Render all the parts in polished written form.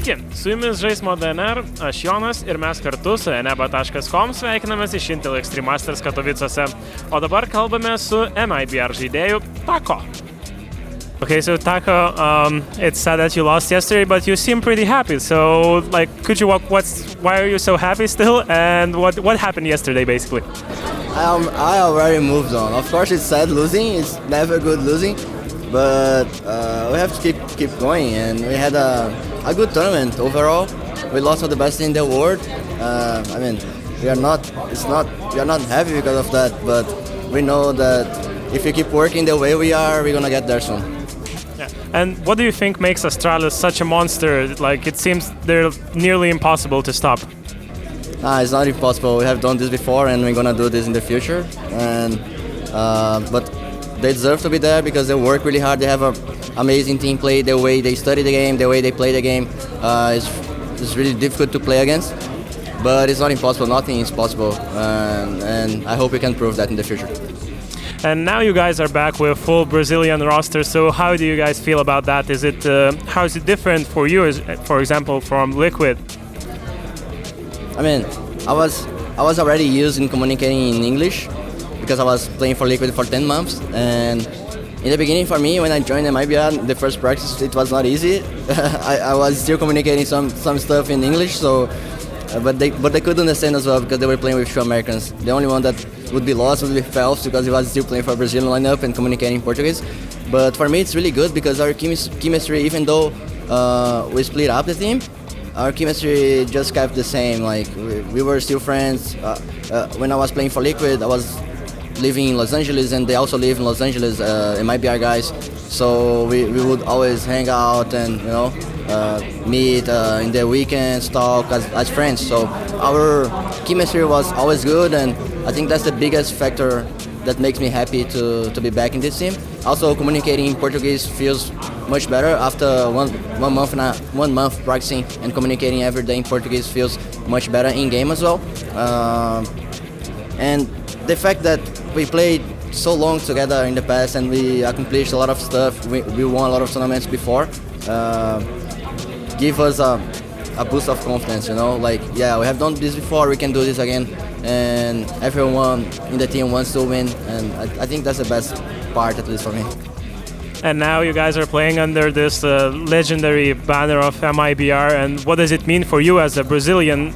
Sveiki, su jumis Žaismo DNR, aš Jonas ir mes kartu su eneba.com sveikinamės iš Intel Extreme Masters Katowicose, o dabar kalbame su MIBR žaidėju Tako. Okay, so Tako, it's sad that you lost yesterday, but you seem pretty happy. So, could you why are you so happy still, and what happened yesterday, basically? I already moved on. Of course, it's sad losing. It's never good losing, but we have to keep going. And we had a good tournament overall. We lost to the best in the world. We are not happy because of that, but we know that if we keep working the way we are, we're gonna get there soon. Yeah. And what do you think makes Astralis such a monster? It seems they're nearly impossible to stop. It's not impossible. We have done this before, and we're gonna do this in the future. And but they deserve to be there because they work really hard. They have an amazing team play. The way they study the game, the way they play the game, it's really difficult to play against. But it's not impossible. Nothing is possible, and I hope we can prove that in the future. And now you guys are back with full Brazilian roster. So how do you guys feel about that? How is it different for you, for example, from Liquid? I was already used in communicating in English because I was playing for Liquid for 10 months. And in the beginning for me, when I joined MIBR, the first practice, it was not easy. I was still communicating some stuff in English, so but they could understand as well because they were playing with two Americans. The only one that would be lost would be Phelps because he was still playing for Brazilian lineup and communicating in Portuguese. But for me, it's really good because our chemistry, even though we split up the team, our chemistry just kept the same. We were still friends. When I was playing for Liquid, I was living in Los Angeles, and they also live in Los Angeles, MIBR guys. So we would always hang out and meet in the weekends, talk as friends. So our chemistry was always good, and I think that's the biggest factor that makes me happy to be back in this team. Also, communicating in Portuguese feels much better after one month practicing and communicating every day in Portuguese feels much better in game as well. And the fact that we played so long together in the past and we accomplished a lot of stuff, we won a lot of tournaments before, give us a boost of confidence, we have done this before, we can do this again, and everyone in the team wants to win, and I think that's the best part, at least for me. And now you guys are playing under this legendary banner of MIBR, and what does it mean for you as a Brazilian,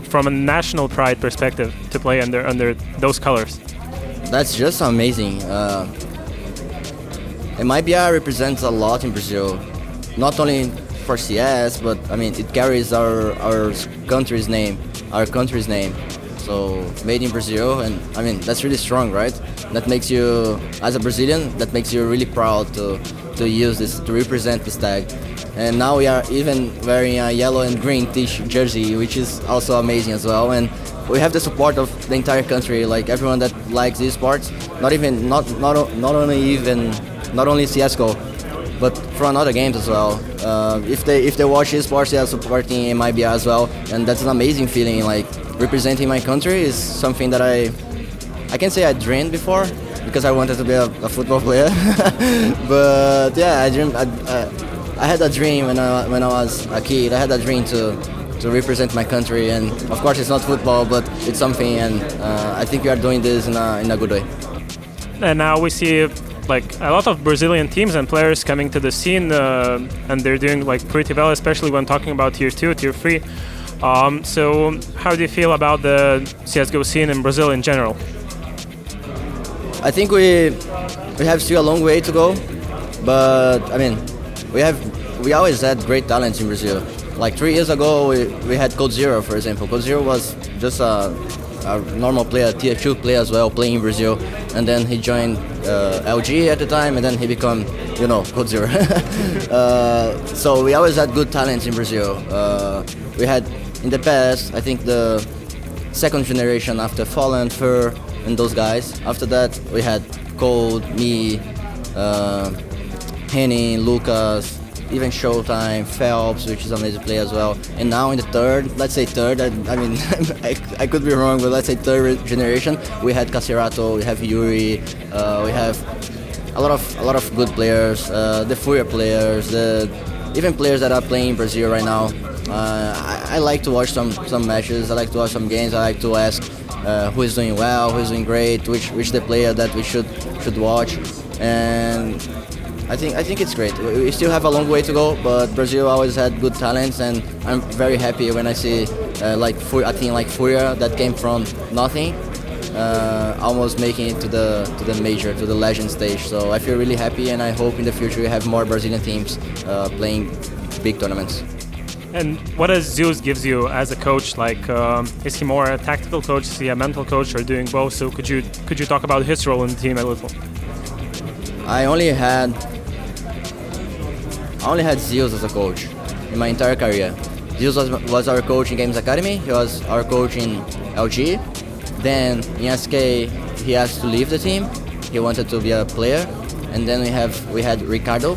from a national pride perspective, to play under those colors? That's just amazing. MIBR represents a lot in Brazil, not only for CS, but it carries our country's name, So made in Brazil, and that's really strong, right? That makes you, as a Brazilian, that makes you really proud to use this, to represent this tag. And now we are even wearing a yellow and green jersey, which is also amazing as well. And we have the support of the entire country, everyone that likes these sports, not only CS:GO, but from other games as well. If they watch these sports, they are supporting MIBR as well, and that's an amazing feeling. Representing my country is something that I can say I dreamed before because I wanted to be a football player. But yeah, I had a dream when I was a kid. I had a dream to represent my country, and of course it's not football, but it's something, and I think we are doing this in a good way. And now we see a lot of Brazilian teams and players coming to the scene, and they're doing pretty well, especially when talking about tier 2, tier 3. So how do you feel about the CSGO scene in Brazil in general? I think we have still a long way to go, but we always had great talents in Brazil. 3 years ago, we had Code Zero, for example. Code Zero was just a normal player, tier 2 player as well, playing in Brazil, and then he joined LG at the time, and then he became, Code Zero. So we always had good talents in Brazil. We had, in the past, I think the second generation after Fallen, Fur, and those guys. After that, we had Cold, me, Henning, Lucas, even Showtime, Phelps, which is an amazing player as well. And now in the third, I could be wrong, but let's say third generation, we had Caserato, we have Yuri, we have a lot of good players, the Furia players, even players that are playing in Brazil right now. I like to watch some matches. I like to watch some games. I like to ask who is doing well, who is doing great, which the player that we should watch, and I think it's great. We still have a long way to go, but Brazil always had good talents, and I'm very happy when I see a team like Fúria that came from nothing, almost making it to the major, to the legend stage. So I feel really happy, and I hope in the future we have more Brazilian teams playing big tournaments. And what does Zeus gives you as a coach? Like, is he more a tactical coach? Is he a mental coach, or doing both? So could you talk about his role in the team a little? I only had Zeus as a coach in my entire career. Zeus was our coach in Games Academy. He was our coach in LG. Then in SK, he asked to leave the team. He wanted to be a player. And then we had Ricardo,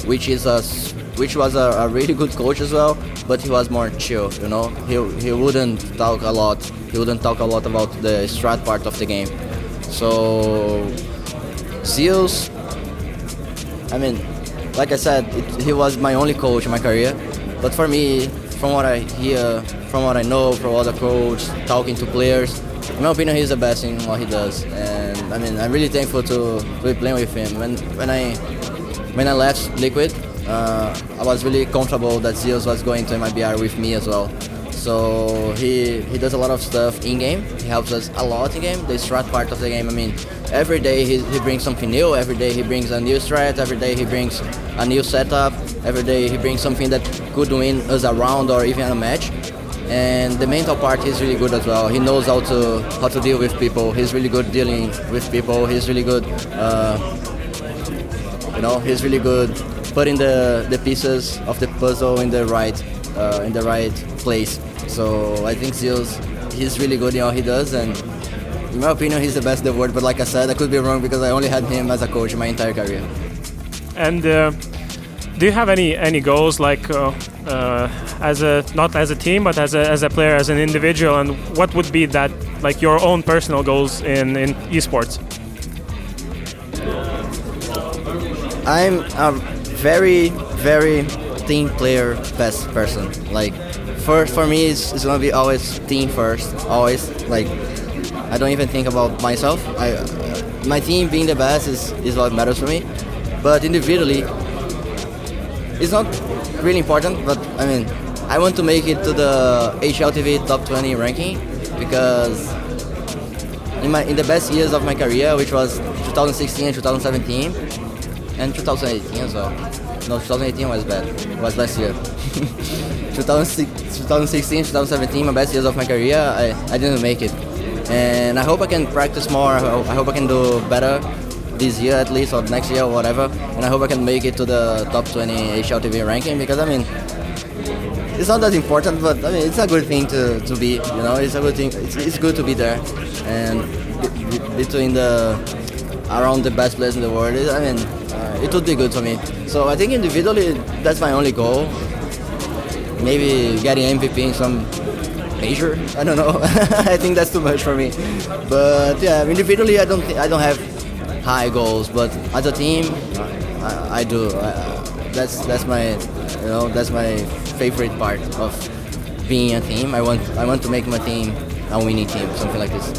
which was a really good coach as well, but he was more chill, you know. He wouldn't talk a lot. He wouldn't talk a lot about the strat part of the game. So Zeus, I mean, like I said, he was my only coach in my career. But for me, from what I hear, from what I know, from other coaches, talking to players, in my opinion, he's the best in what he does. And I mean, I'm really thankful to be playing with him. When I left Liquid, I was really comfortable that Zeus was going to MIBR with me as well. So he does a lot of stuff in game. He helps us a lot in game. The strat part of the game. I mean, every day he brings something new. Every day he brings a new strat. Every day he brings a new setup. Every day he brings something that could win us a round or even a match. And the mental part is really good as well. He knows how to deal with people. He's really good dealing with people. He's really good. He's really good putting the pieces of the puzzle in the right place. So I think Zeus, he's really good in all he does, and in my opinion, he's the best in the world. But like I said, I could be wrong because I only had him as a coach my entire career. And do you have any goals, like not as a team, but as a player, as an individual? And what would be that, like your own personal goals in esports? I'm a very, very team player best person. Like, for me, it's gonna be always team first. Always. Like, I don't even think about myself. My team being the best is what matters for me. But individually, it's not really important. But I mean, I want to make it to the HLTV top 20 ranking because in the best years of my career, which was 2016 and 2017. And 2018 as well. No, 2018 was bad. It was last year. 2016, 2017, my best years of my career, I didn't make it. And I hope I can practice more. I hope I can do better this year at least, or next year, or whatever. And I hope I can make it to the top 20 HLTV ranking because, I mean, it's not that important, but I mean, it's a good thing to be, you know, it's a good thing. It's good to be there. And between around the best players in the world, I mean, it would be good for me. So I think individually, that's my only goal. Maybe getting MVP in some major. I don't know. I think that's too much for me. But yeah, individually, I don't have high goals. But as a team, I do. That's my favorite part of being a team. I want to make my team a winning team, something like this.